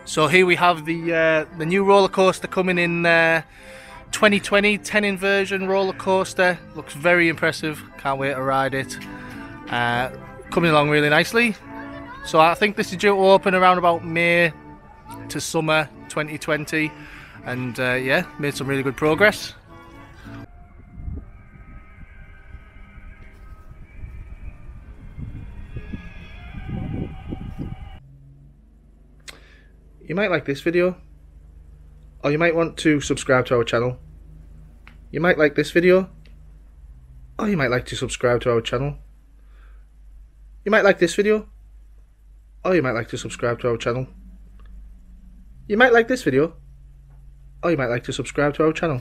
So here we have the new roller coaster coming in 2020, 10 inversion roller coaster. Looks very impressive. Can't wait to ride it. Coming along really nicely. So I think this is due to open around about May to summer 2020, and yeah, made some really good progress. You might like this video, or you might want to subscribe to our channel. You might like this video, or you might like to subscribe to our channel. You might like this video, or you might like to subscribe to our channel. You might like this video, or you might like to subscribe to our channel.